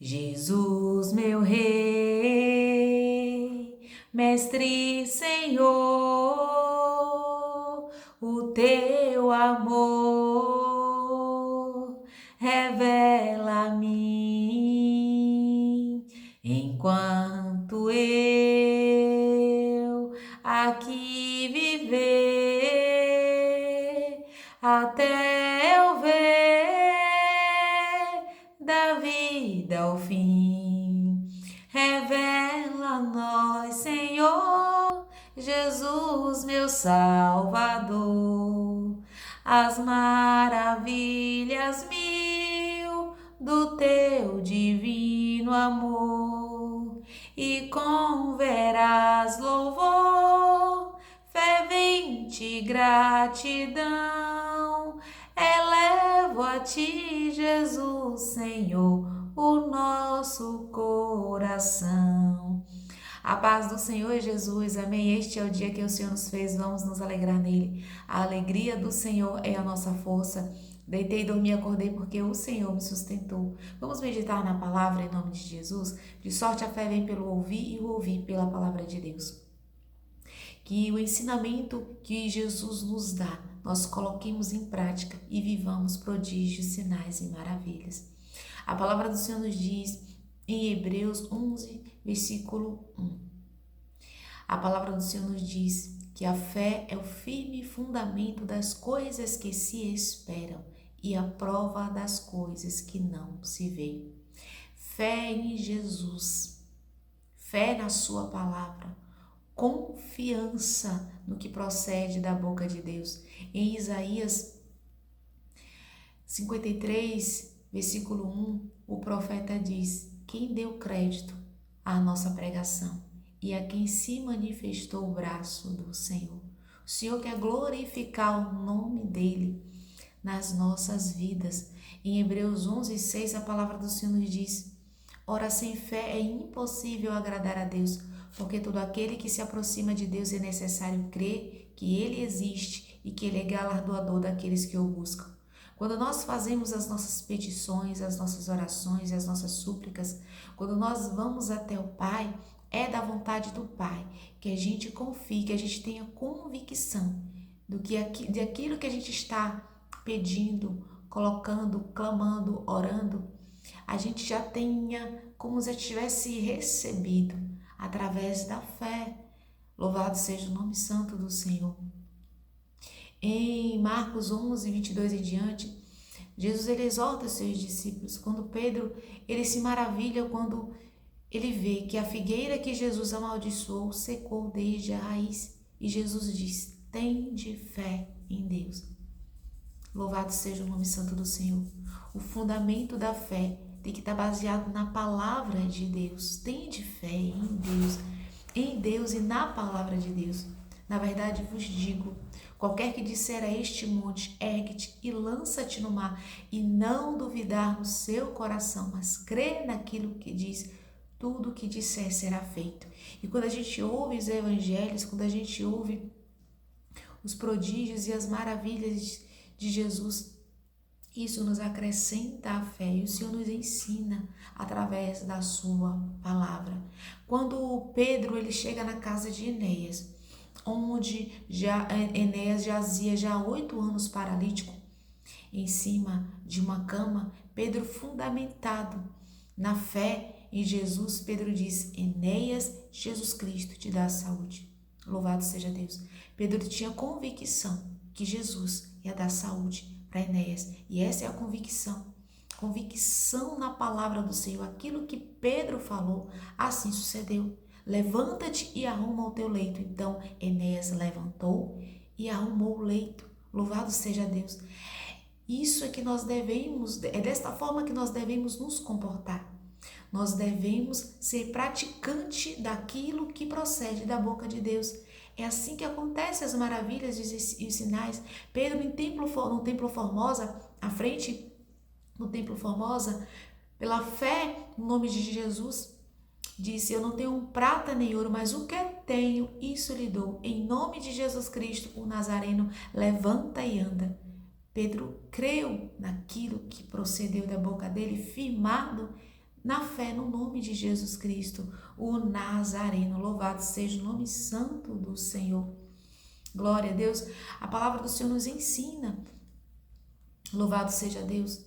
Jesus, meu Rei, Mestre, Senhor, o teu amor revela a mim, enquanto eu aqui viver, até eu ver da vida ao fim. Revela a nós, Senhor, Jesus, meu Salvador, as maravilhas mil do teu divino amor, e com veraz louvor, fervente gratidão, elevo a ti, Jesus, Senhor, o nosso coração. A paz do Senhor Jesus, amém. Este é o dia que o Senhor nos fez, vamos nos alegrar nele. A alegria do Senhor é a nossa força. Deitei, dormi, acordei porque o Senhor me sustentou. Vamos meditar na palavra em nome de Jesus? De sorte a fé vem pelo ouvir e o ouvir pela palavra de Deus. Que o ensinamento que Jesus nos dá, nós coloquemos em prática e vivamos prodígios, sinais e maravilhas. A palavra do Senhor nos diz em Hebreus 11, versículo 1. A palavra do Senhor nos diz que a fé é o firme fundamento das coisas que se esperam e a prova das coisas que não se veem. Fé em Jesus, fé na sua palavra, confiança no que procede da boca de Deus. Em Isaías 53, versículo 1, o profeta diz: quem deu crédito à nossa pregação e a quem se manifestou o braço do Senhor. O Senhor quer glorificar o nome dele nas nossas vidas. Em Hebreus 11, 6, a palavra do Senhor nos diz: ora, sem fé é impossível agradar a Deus, porque todo aquele que se aproxima de Deus é necessário crer que ele existe e que ele é galardoador daqueles que o buscam. Quando nós fazemos as nossas petições, as nossas orações e as nossas súplicas, quando nós vamos até o Pai, é da vontade do Pai que a gente confie, que a gente tenha convicção de aquilo que a gente está pedindo, colocando, clamando, orando, a gente já tenha como se tivesse recebido através da fé. Louvado seja o nome santo do Senhor. Em Marcos 11, 22 em diante, Jesus ele exorta os seus discípulos. Quando Pedro ele se maravilha quando ele vê que a figueira que Jesus amaldiçoou secou desde a raiz. E Jesus diz: tende fé em Deus. Louvado seja o nome santo do Senhor. O fundamento da fé tem que estar baseado na palavra de Deus. Tende fé em Deus e na palavra de Deus. Na verdade vos digo, qualquer que disser a este monte, ergue-te e lança-te no mar, e não duvidar no seu coração, mas crer naquilo que diz, tudo o que disser será feito. E quando a gente ouve os evangelhos, quando a gente ouve os prodígios e as maravilhas de Jesus, isso nos acrescenta a fé e o Senhor nos ensina através da sua palavra. Quando Pedro ele chega na casa de Enéas, onde Enéas jazia já há 8 anos paralítico, em cima de uma cama, Pedro, fundamentado na fé em Jesus, Pedro diz: Enéas, Jesus Cristo te dá saúde. Louvado seja Deus. Pedro tinha convicção que Jesus ia dar saúde para Enéas, e essa é a convicção na palavra do Senhor. Aquilo que Pedro falou, assim sucedeu. Levanta-te e arruma o teu leito. Então Enéas levantou e arrumou o leito. Louvado seja Deus. Isso é que nós devemos, é desta forma que nós devemos nos comportar. Nós devemos ser praticante daquilo que procede da boca de Deus. É assim que acontecem as maravilhas e os sinais. Pedro no templo Formosa, à frente no templo Formosa, pela fé no nome de Jesus, disse: eu não tenho prata nem ouro, mas o que tenho, isso lhe dou. Em nome de Jesus Cristo, o Nazareno, levanta e anda. Pedro creu naquilo que procedeu da boca dele, firmado na fé no nome de Jesus Cristo, o Nazareno. Louvado seja o nome santo do Senhor. Glória a Deus. A palavra do Senhor nos ensina. Louvado seja Deus.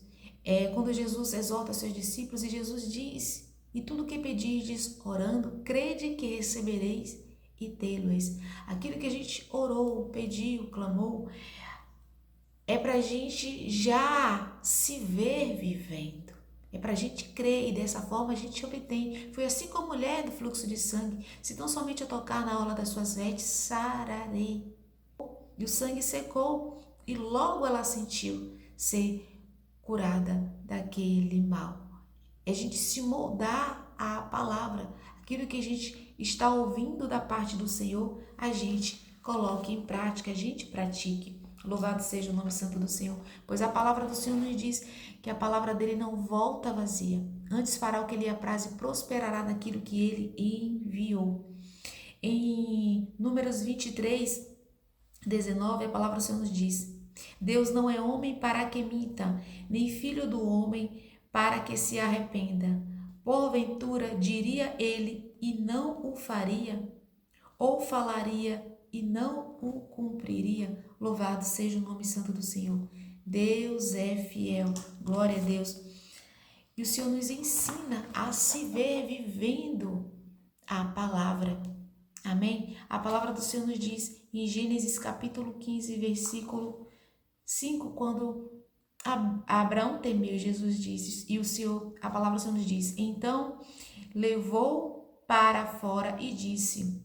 Quando Jesus exorta seus discípulos e Jesus diz: e tudo que pedirdes orando, crede que recebereis e tê-lo-eis. Aquilo que a gente orou, pediu, clamou, é para a gente já se ver vivendo. É para a gente crer e dessa forma a gente obtém. Foi assim com a mulher do fluxo de sangue. Se tão somente eu tocar na orla das suas vestes, sararei. E o sangue secou e logo ela sentiu ser curada daquele mal. É a gente se moldar à palavra. Aquilo que a gente está ouvindo da parte do Senhor, a gente coloque em prática, a gente pratique. Louvado seja o nome santo do Senhor, pois a palavra do Senhor nos diz que a palavra dele não volta vazia. Antes fará o que lhe apraz e prosperará naquilo que ele enviou. Em Números 23, 19, a palavra do Senhor nos diz: Deus não é homem para que minta, nem filho do homem para que se arrependa. Porventura diria ele e não o faria, ou falaria e não o cumpriria. Louvado seja o nome santo do Senhor. Deus é fiel. Glória a Deus. E o Senhor nos ensina a se ver vivendo a palavra. Amém? A palavra do Senhor nos diz em Gênesis capítulo 15, versículo 5, quando Abraão temeu, Jesus disse, e a palavra do Senhor nos diz: então levou para fora e disse: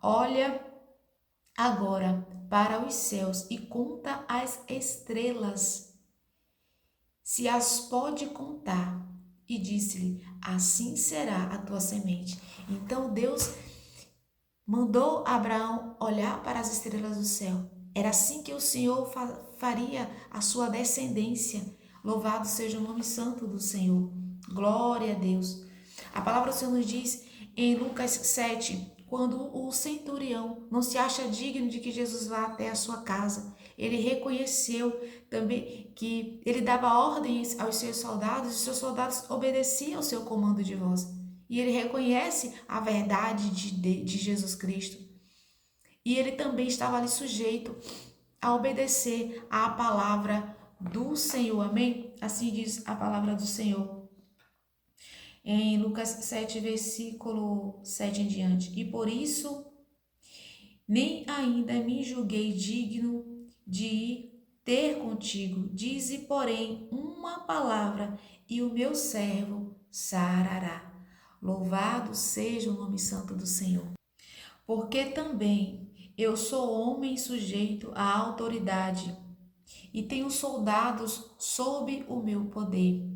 olha agora para os céus e conta as estrelas, se as pode contar. E disse-lhe: assim será a tua semente. Então Deus mandou Abraão olhar para as estrelas do céu. Era assim que o Senhor faria a sua descendência. Louvado seja o nome santo do Senhor. Glória a Deus. A palavra do Senhor nos diz em Lucas 7, quando o centurião não se acha digno de que Jesus vá até a sua casa, ele reconheceu também que ele dava ordens aos seus soldados e os seus soldados obedeciam ao seu comando de voz. E ele reconhece a verdade de Jesus Cristo. E ele também estava ali sujeito a obedecer à palavra do Senhor. Amém? Assim diz a palavra do Senhor. Em Lucas 7, versículo 7 em diante. E por isso, nem ainda me julguei digno de ir ter contigo. Dize, porém, uma palavra e o meu servo sarará. Louvado seja o nome santo do Senhor. Porque também eu sou homem sujeito à autoridade e tenho soldados sob o meu poder.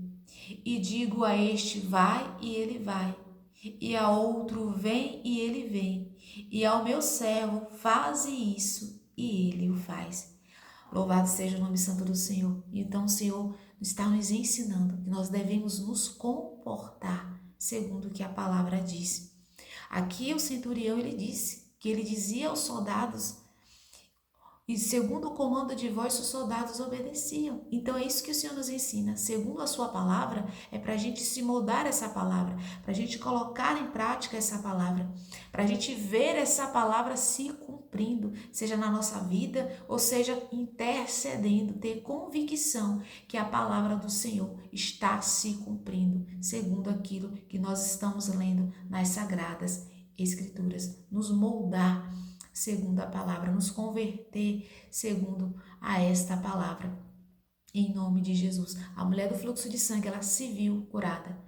E digo a este, vai, e ele vai. E a outro, vem, e ele vem. E ao meu servo, faze isso, e ele o faz. Louvado seja o nome santo do Senhor. Então o Senhor está nos ensinando que nós devemos nos comportar segundo o que a palavra diz. Aqui o centurião, ele disse que ele dizia aos soldados, e segundo o comando de voz, os soldados obedeciam. Então é isso que o Senhor nos ensina. Segundo a sua palavra, é para a gente se moldar essa palavra, para a gente colocar em prática essa palavra, para a gente ver essa palavra se cumprindo, seja na nossa vida, ou seja intercedendo, ter convicção que a palavra do Senhor está se cumprindo, segundo aquilo que nós estamos lendo nas Sagradas Escrituras. Nos moldar segundo a palavra, nos converter segundo a esta palavra, em nome de Jesus. A mulher do fluxo de sangue, ela se viu curada,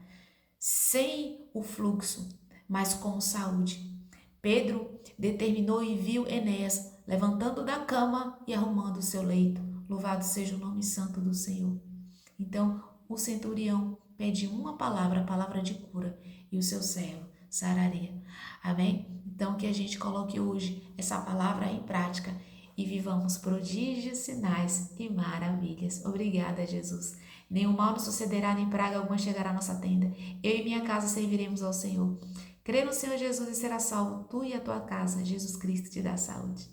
sem o fluxo, mas com saúde. Pedro determinou e viu Enéas levantando da cama e arrumando o seu leito. Louvado seja o nome santo do Senhor. Então, o centurião pede uma palavra, a palavra de cura, e o seu servo sararia. Amém? Então, que a gente coloque hoje essa palavra em prática e vivamos prodígios, sinais e maravilhas. Obrigada, Jesus. Nenhum mal nos sucederá, nem praga alguma chegará à nossa tenda. Eu e minha casa serviremos ao Senhor. Crê no Senhor Jesus e será salvo, tu e a tua casa. Jesus Cristo te dá saúde.